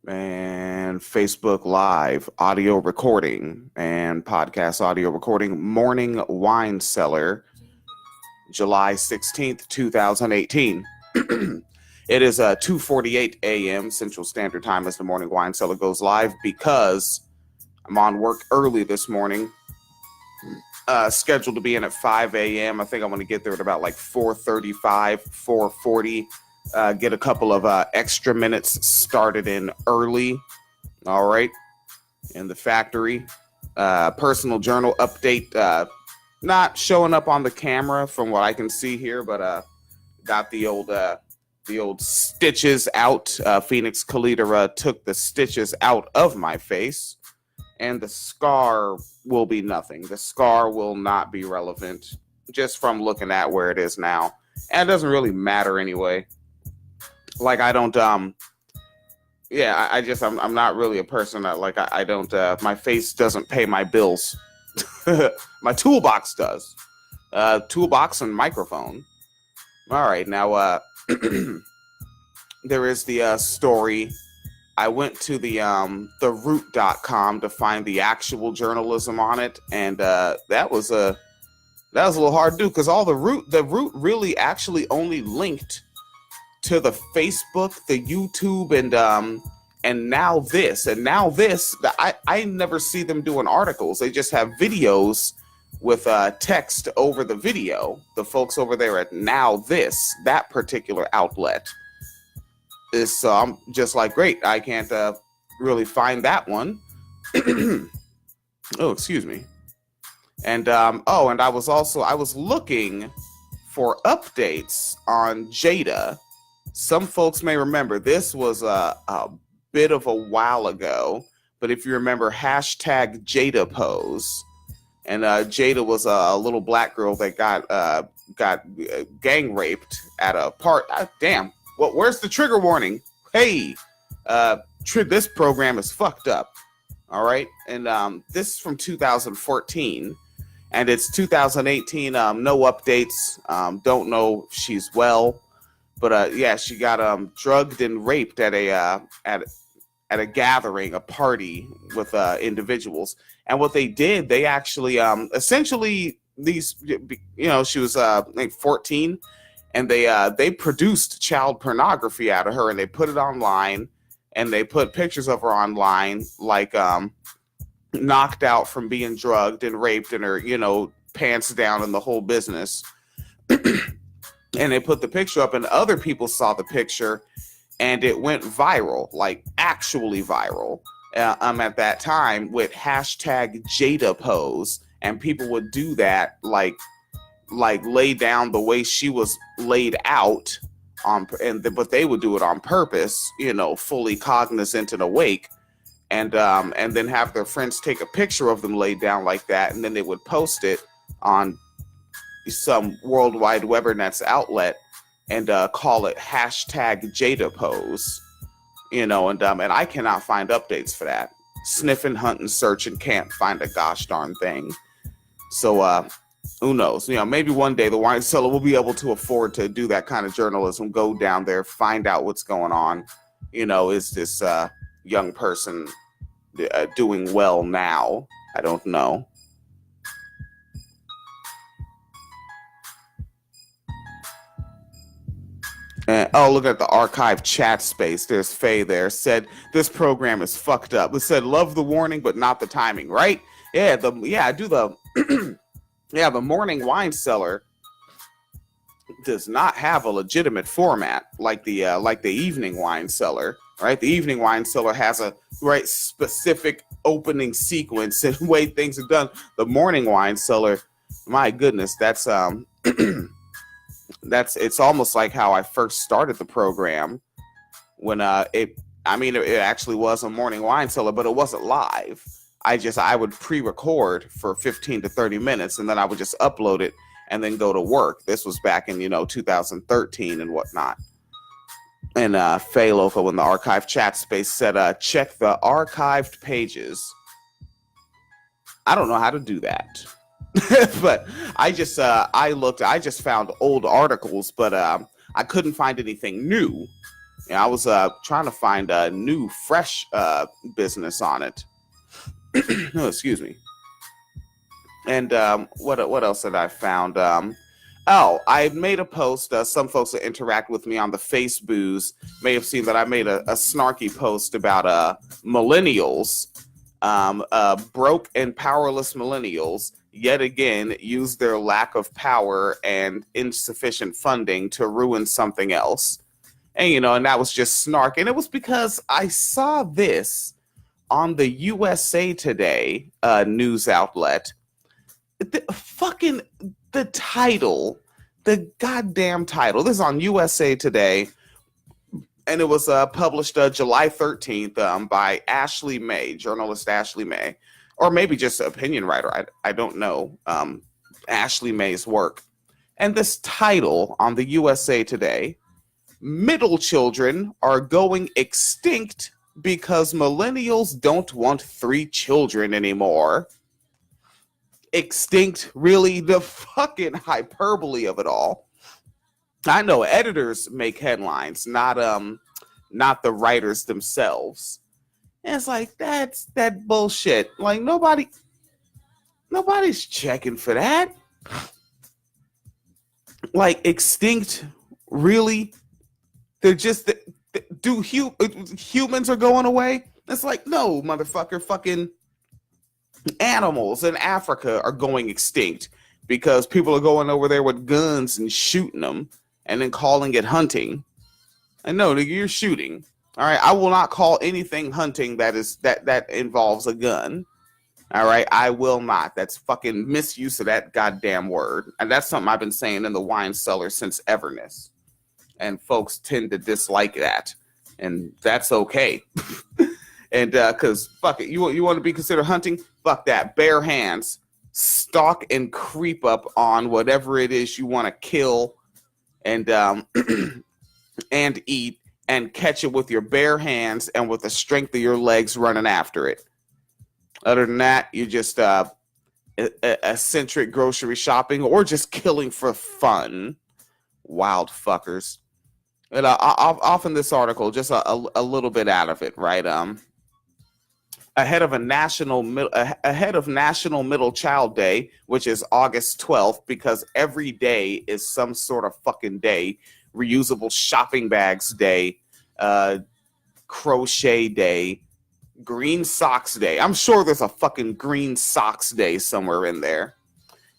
and Facebook Live audio recording and podcast audio recording. Morning Wine Cellar, July 16th, 2018. It is 2:48 a.m. Central Standard Time as the Morning Wine Cellar goes live because I'm on work early this morning. Scheduled to be in at 5 a.m. I think I'm going to get there at about like 4:35, 4:40. Get a couple of extra minutes started in early. All right. In the factory. Personal journal update. Not showing up on the camera from what I can see here, but got the old stitches out. Phoenix Kalita took the stitches out of my face, and the scar will be nothing. The scar will not be relevant just from looking at where it is now. And it doesn't really matter anyway. Like I don't I'm not really a person that I don't my face doesn't pay my bills. My toolbox does. Toolbox and microphone. All right, now there is the story. I went to the root.com to find the actual journalism on it, and that was a little hard to do because all the root really actually only linked to the Facebook, the YouTube, and now this. I never see them doing articles. They just have videos with text over the video. The folks over there at Now This, that particular outlet, is I'm just like, great, I can't really find that one. Oh, excuse me. And and I was looking for updates on Jada. Some folks may remember this was a bit of a while ago, but if you remember hashtag Jada pose, and Jada was a little black girl that got gang raped at a part. Damn. Where's the trigger warning? Hey, this program is fucked up. All right. And this is from 2014 and it's 2018. No updates. Don't know if she's well, but she got drugged and raped at a gathering, a party with individuals. And what they did, they actually essentially she was like 14. And they produced child pornography out of her, and they put it online, and they put pictures of her online, like knocked out from being drugged and raped, and her, pants down, and the whole business. And they put the picture up, and other people saw the picture, and it went viral, like actually viral. At that time with hashtag Jada pose, and people would do that like lay down the way she was laid out but they would do it on purpose, fully cognizant and awake, and then have their friends take a picture of them laid down like that, and then they would post it on some World Wide Webernet's outlet and call it hashtag Jada pose, and I cannot find updates for that. Sniffing, hunting, searching, can't find a gosh darn thing. So who knows? Maybe one day the wine cellar will be able to afford to do that kind of journalism. Go down there, find out what's going on. Is this young person doing well now? I don't know. Look at the archive chat space. There's Faye there. Said, this program is fucked up. It said, love the warning, but not the timing, right? Yeah, I do the... Yeah, the Morning Wine Cellar does not have a legitimate format like the Evening Wine Cellar, right? The Evening Wine Cellar has a specific opening sequence and way things are done. The Morning Wine Cellar, my goodness, that's it's almost like how I first started the program when it actually was a Morning Wine Cellar, but it wasn't live. I would pre-record for 15 to 30 minutes, and then I would just upload it and then go to work. This was back in, 2013 and whatnot. And Faye Loco in the archive chat space said, check the archived pages. I don't know how to do that. But I just found old articles, but I couldn't find anything new. Yeah, I was trying to find a new, fresh business on it. No, excuse me. And what else had I found? Oh, I made a post. Some folks that interact with me on the Facebooks may have seen that I made a snarky post about millennials, broke and powerless millennials. Yet again, use their lack of power and insufficient funding to ruin something else. And and that was just snark. And it was because I saw this on the USA Today news outlet. Fucking the title, the goddamn title. This is on USA Today, and it was published July 13th by Ashley May, journalist Ashley May, or maybe just an opinion writer. I don't know Ashley May's work. And this title on the USA Today: middle children are going extinct because millennials don't want 3 children anymore. Extinct, really? The fucking hyperbole of it all. I know editors make headlines, not the writers themselves. And it's like that's that bullshit. Like nobody's checking for that. Like extinct, really? They're just humans are going away? It's like no, motherfucker, fucking animals in Africa are going extinct because people are going over there with guns and shooting them and then calling it hunting. And no, you're shooting. All right, I will not call anything hunting that involves a gun. All right, I will not. That's fucking misuse of that goddamn word. And that's something I've been saying in the wine cellar since Everness. And folks tend to dislike that. And that's okay. And because fuck it, you want to be considered hunting? Fuck that. Bare hands, stalk and creep up on whatever it is you want to kill, and and eat, and catch it with your bare hands and with the strength of your legs running after it. Other than that, you're just eccentric grocery shopping or just killing for fun. Wild fuckers. And off in this article, just a little bit out of it, right? Ahead of National Middle Child Day, which is August 12th, because every day is some sort of fucking day. Reusable shopping bags day, crochet day, green socks day. I'm sure there's a fucking green socks day somewhere in there.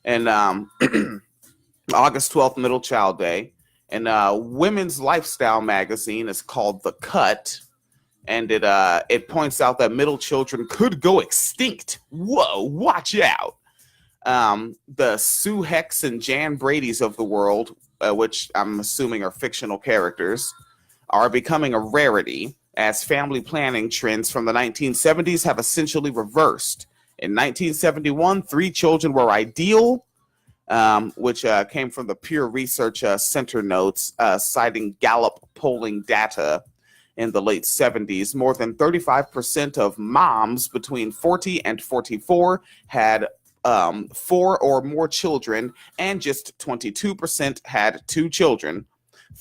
And August 12th, Middle Child Day. And women's lifestyle magazine is called The Cut. And it points out that middle children could go extinct. Whoa, watch out. The Sue Hex and Jan Brady's of the world, which I'm assuming are fictional characters, are becoming a rarity as family planning trends from the 1970s have essentially reversed. In 1971, 3 children were ideal, which came from the Pew Research Center notes, citing Gallup polling data. In the late 70s, more than 35% of moms between 40 and 44 had 4 or more children, and just 22% had 2 children.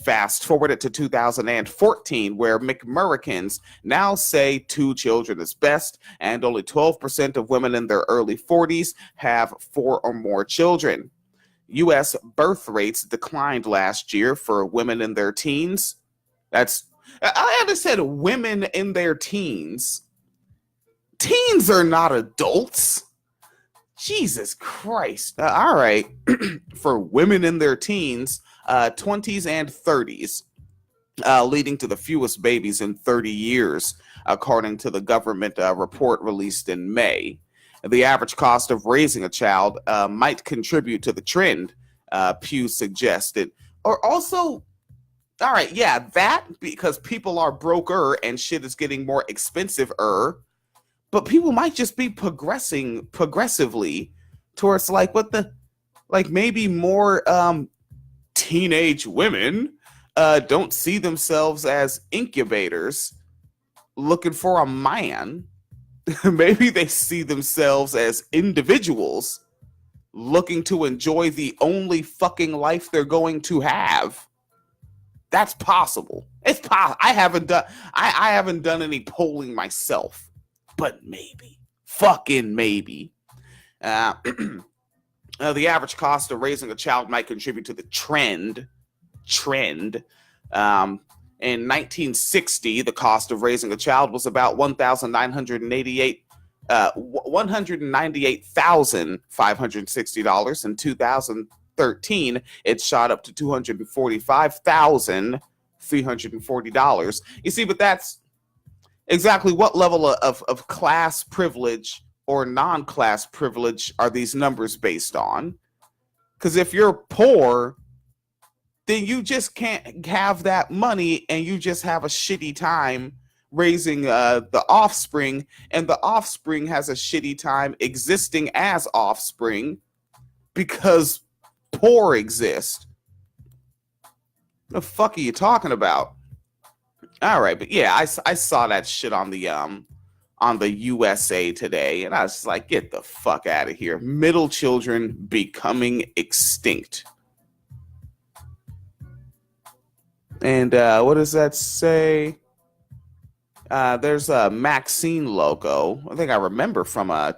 Fast forward it to 2014, where McMurricans now say 2 children is best, and only 12% of women in their early 40s have 4 or more children. U.S. birth rates declined last year for women in their teens. I understand women in their teens. Teens are not adults. Jesus Christ. All right. For women in their teens, 20s and 30s, leading to the fewest babies in 30 years, according to the government report released in May. The average cost of raising a child might contribute to the trend, Pew suggested. Or also, all right, yeah, that because people are broker and shit is getting more expensive-er, but people might just be progressively towards maybe more teenage women don't see themselves as incubators looking for a man. Maybe they see themselves as individuals looking to enjoy the only fucking life they're going to have. That's possible. I haven't done any polling myself, but maybe, fucking maybe. The average cost of raising a child might contribute to the trend. In 1960, the cost of raising a child was about $198,560. In 2013, it shot up to $245,340. You see, but that's exactly what level of class privilege or non-class privilege are these numbers based on? Because if you're poor, then you just can't have that money and you just have a shitty time raising the offspring, and the offspring has a shitty time existing as offspring because poor exist. The fuck are you talking about? All right, but yeah, I saw that shit on the USA Today, and I was like, get the fuck out of here. Middle children becoming extinct. And what does that say? There's a Maxine logo. I think I remember from I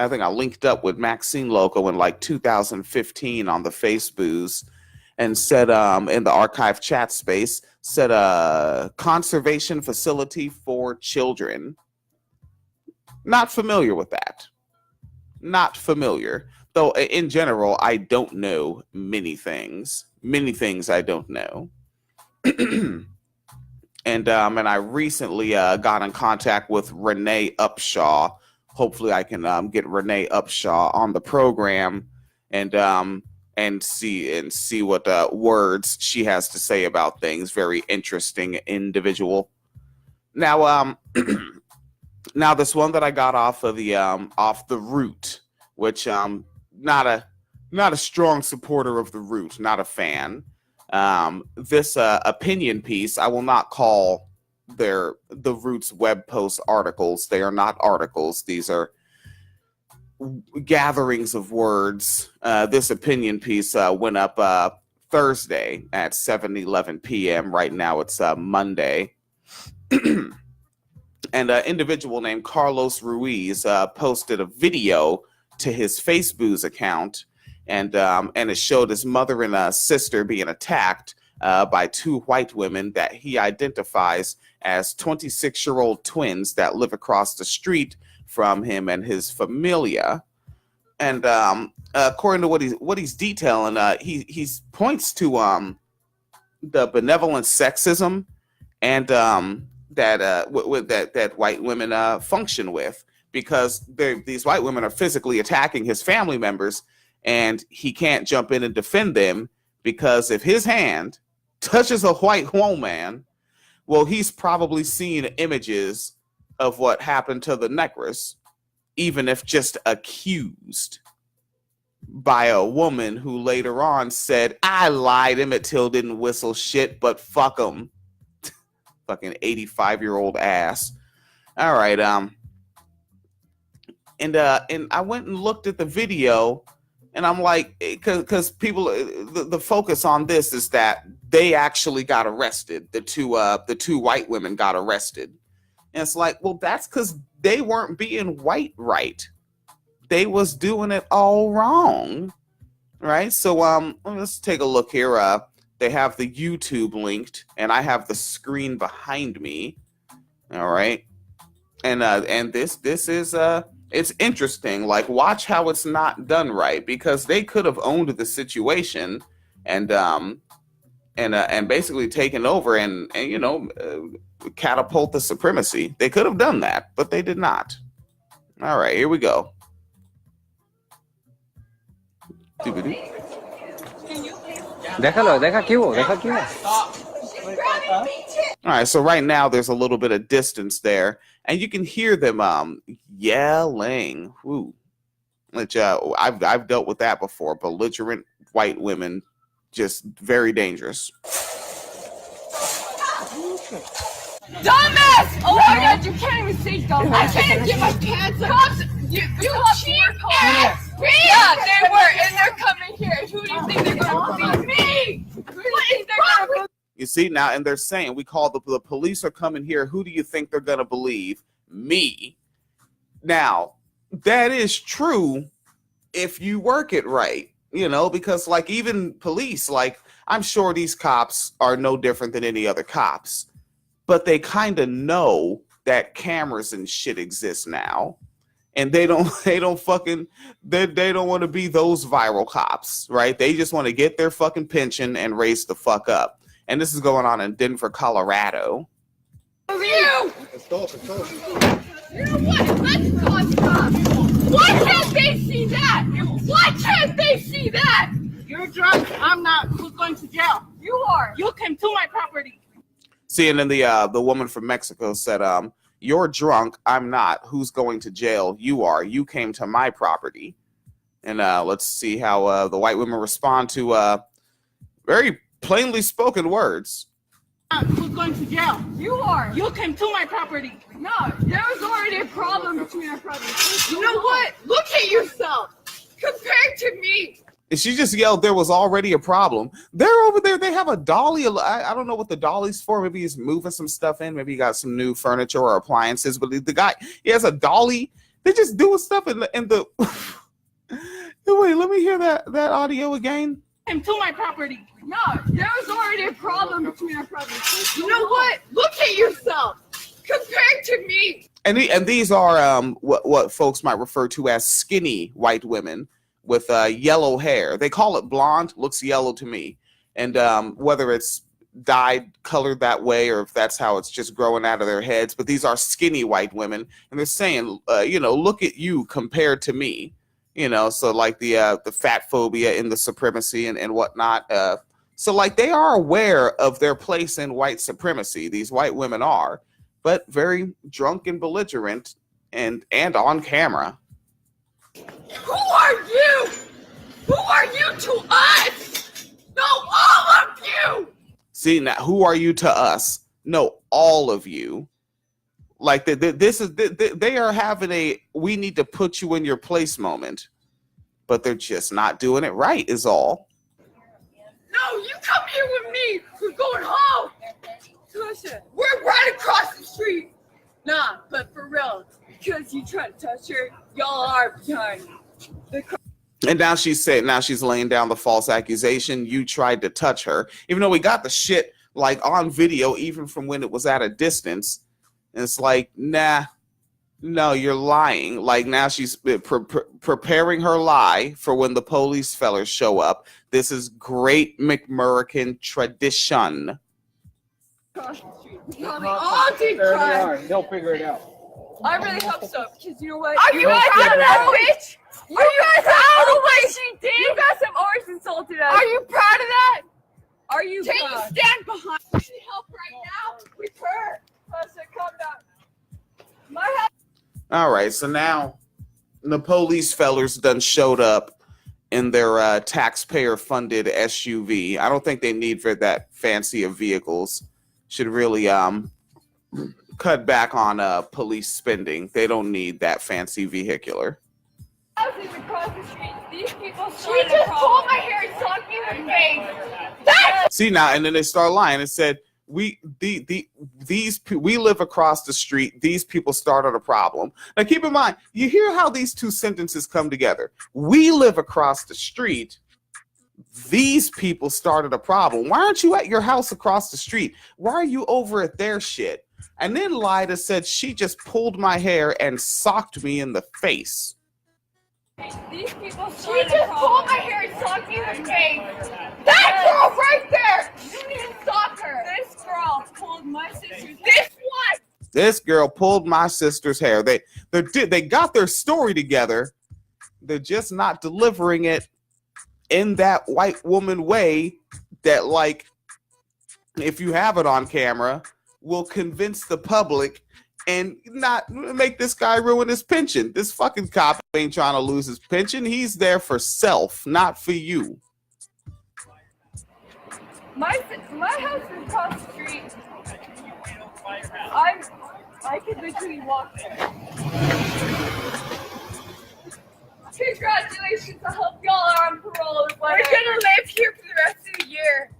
think I linked up with Maxine logo in like 2015 on the Facebooks, and said in the archive chat space, said conservation facility for children. Not familiar with that. Not familiar. Though in general, I don't know many things. Many things I don't know. And I recently got in contact with Renee Upshaw. Hopefully I can get Renee Upshaw on the program and see what words she has to say about things. Very interesting individual. Now now this one that I got off the Root, which not a strong supporter of the Root, not a fan. This opinion piece, I will not call the Root's web post articles. They are not articles. These are gatherings of words. This opinion piece went up Thursday at 7:11 p.m. Right now it's Monday. And an individual named Carlos Ruiz posted a video to his Facebook's account, and it showed his mother and sister being attacked by two white women that he identifies as 26-year-old twins that live across the street from him and his familia. And according to what he's detailing, he points to the benevolent sexism and that white women function with, because these white women are physically attacking his family members, and he can't jump in and defend them, because if his hand touches a white woman, well, he's probably seen images of what happened to the Negress, even if just accused by a woman who later on said, I lied, Emmett Till didn't whistle shit, but fuck him. Fucking 85-year-old ass. All right, and I went and looked at the video, and I'm like, because people, the focus on this is that they actually got arrested. The two white women got arrested, and it's like, well, that's because they weren't being white right. They was doing it all wrong, right? So let's take a look here. They have the YouTube linked, and I have the screen behind me. All right, and this is it's interesting. Like, watch how it's not done right, because they could have owned the situation and basically taken over and catapult the supremacy. They could have done that, but they did not. All right, here we go. Deja aquí. All right, so right now there's a little bit of distance there, and you can hear them yelling. Woo. Which I've dealt with that before. Belligerent white women, just very dangerous. Dumbass! Oh my God, you can't even say dumbass. I can't get my pants up. You cheap ass! Yeah, they were, and they're coming here. Who do you think they're going to believe? Me! Who do you think they're going to believe? You see now, and they're saying, we call the police are coming here. Who do you think they're going to believe? Me. Now, that is true if you work it right, you know, because like even police, like I'm sure these cops are no different than any other cops, but they kind of know that cameras and shit exist now. And they don't fucking they don't want to be those viral cops, right? They just want to get their fucking pension and raise the fuck up. And this is going on in Denver, Colorado. You! You know what? Let's call cops. Why can't they see that? Why can't they see that? You're drunk. I'm not. Who's going to jail? You are. You came to my property. See, and then the woman from Mexico said, "You're drunk. I'm not. Who's going to jail? You are. You came to my property." And let's see how the white women respond to very plainly spoken words. Who's going to jail? You are. You came to my property. No, there was already a problem between our properties. You know what? Look at yourself compared to me. And she just yelled, there was already a problem. They're over there. They have a dolly. I don't know what the dolly's for. Maybe he's moving some stuff in. Maybe he got some new furniture or appliances. But the guy, he has a dolly. They're just doing stuff in the Wait, let me hear that audio again. Came to my property. No, there was already a problem between our properties. You know what? Look at yourself compared to me. And these are what folks might refer to as skinny white women with yellow hair. They call it blonde. Looks yellow to me. And whether it's dyed colored that way or if that's how it's just growing out of their heads, but these are skinny white women, and they're saying, look at you compared to me. So like the fat phobia and the supremacy and whatnot. So like they are aware of their place in white supremacy. These white women are, but very drunk and belligerent and on camera. Who are you? Who are you to us? No, all of you. See, now, who are you to us? No, all of you. Like they are having a we need to put you in your place moment, but they're just not doing it right is all. No, you come here with me. We're going home. Tasha, we're right across the street. Nah, but for real, because you tried to touch her, y'all are behind the car. And now she's laying down the false accusation. You tried to touch her, even though we got the shit like on video, even from when it was at a distance. And it's like, nah, no, you're lying. Like now she's preparing her lie for when the police fellas show up. This is great McMurrican tradition. All did crime. They'll figure it out. I really hope so, because you know what? Are you guys proud of that bitch? Are you guys proud of what she did? You guys have always insulted us. Are you proud of that? Are you Can proud? you stand behind? We need help right now with her. Tasha, calm down. My help. All right, so now the police fellers done showed up in their taxpayer-funded SUV. I don't think they need for that fancy of vehicles. Should really cut back on police spending. They don't need that fancy vehicular. Across the street, these people she just pulled my hair and socked me in the face. See now, and then they start lying and said, we live across the street. These people started a problem. Now keep in mind, you hear how these two sentences come together. We live across the street. These people started a problem. Why aren't you at your house across the street? Why are you over at their shit? And then Lida said she just pulled my hair and socked me in the face. These people she just pulled my hair and socked me in the face. That girl right there! You need to stop her. This girl pulled my sister's hair. This girl pulled my sister's hair. They got their story together. They're just not delivering it in that white woman way that, like, if you have it on camera, will convince the public and not make this guy ruin his pension. This fucking cop ain't trying to lose his pension. He's there for self, not for you. My house is across the street. I could literally walk there. Okay, Congratulations, I hope y'all are on parole. We're gonna live here for the rest of the year.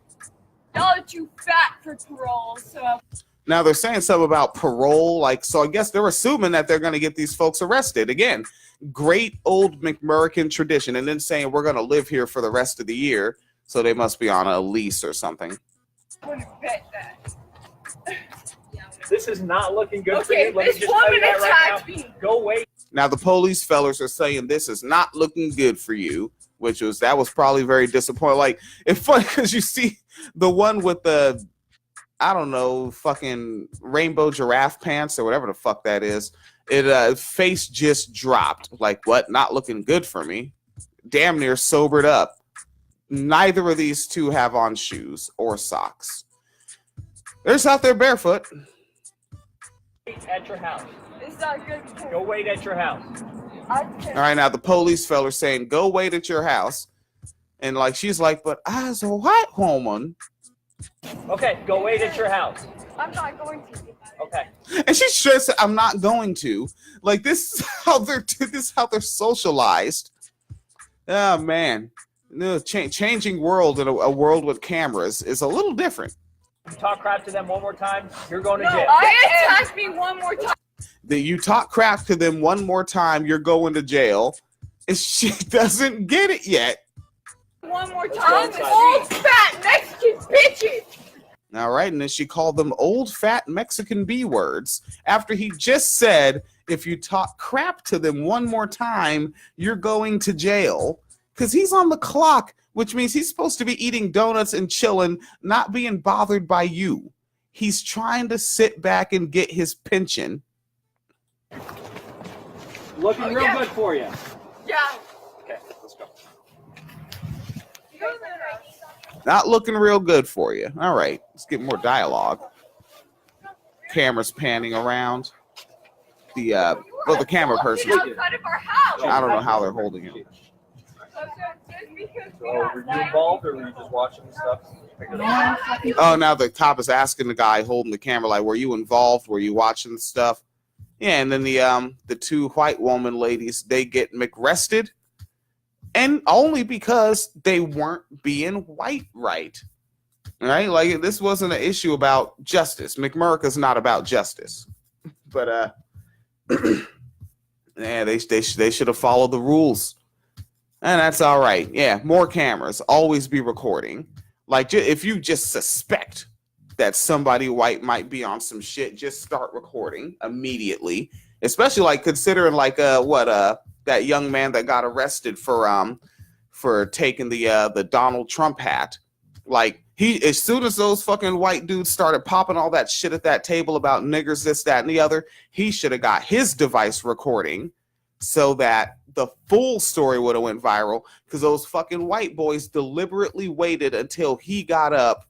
Y'all are too fat for parole, so. Now they're saying something about parole, like, so I guess they're assuming that they're going to get these folks arrested. Again, great old McMurrican tradition, and then saying we're going to live here for the rest of the year, so they must be on a lease or something. I wouldn't bet that. This is not looking good for Okay, you. Let me this just tell you woman that right attacked now. me. Go wait. Now the police fellers are saying this is not looking good for you, that was probably very disappointing. Like, it's funny because you see the one with the, I don't know, fucking rainbow giraffe pants or whatever the fuck that is. It face just dropped. Like, what? Not looking good for me. Damn near sobered up. Neither of these two have on shoes or socks. They're just out there barefoot. At your house. It's not good because Go wait at your house. I All right, now the police fella saying, go wait at your house. And like, she's like, but I's a white woman. Okay, go wait at your house. I'm not going to. Okay. And she says, I'm not going to. Like, this is how they're socialized. Oh man. No, changing world in a world with cameras is a little different. You talk crap to them one more time, you're going to No, jail. I attacked me one more time. That you talk crap to them one more time, you're going to jail. And she doesn't get it yet. One more Let's time. go Old fat Mexican bitches. All right, and then she called them old fat Mexican B words after he just said, if you talk crap to them one more time, you're going to jail. Because he's on the clock, which means he's supposed to be eating donuts and chilling, not being bothered by you. He's trying to sit back and get his pension. Looking real good for you. Yeah. Okay, let's go. Not looking real good for you. All right, let's get more dialogue. Cameras panning around. The camera person. Outside of our house. I don't know how they're holding him. So were you involved or were you just watching the stuff? Oh, now the cop is asking the guy holding the camera, like, were you involved? Were you watching the stuff? Yeah, and then the two white woman ladies, they get McRested, and only because they weren't being white right. Right? Like, this wasn't an issue about justice. McMurrica's not about justice. But yeah, they should have followed the rules. And that's all right. Yeah, more cameras. Always be recording. Like, if you just suspect that somebody white might be on some shit, just start recording immediately. Especially, like, considering, like, that young man that got arrested for taking the Donald Trump hat. Like, as soon as those fucking white dudes started popping all that shit at that table about niggers, this, that, and the other, he should have got his device recording so that the full story would have went viral, because those fucking white boys deliberately waited until he got up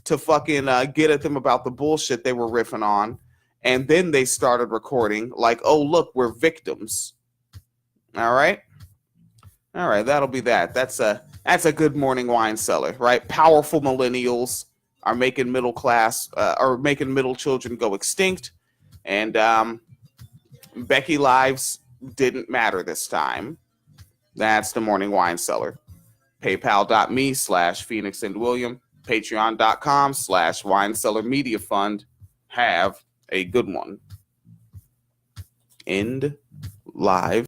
to fucking get at them about the bullshit they were riffing on, and then they started recording like, oh, look, we're victims. All right, that'll be that. That's a good morning wine cellar, right? Powerful millennials are making middle class or making middle children go extinct, and Becky lives didn't matter this time. That's the morning wine cellar. PayPal.me/Phoenix and William. Patreon.com/Wine Cellar Media Fund. Have a good one. End live.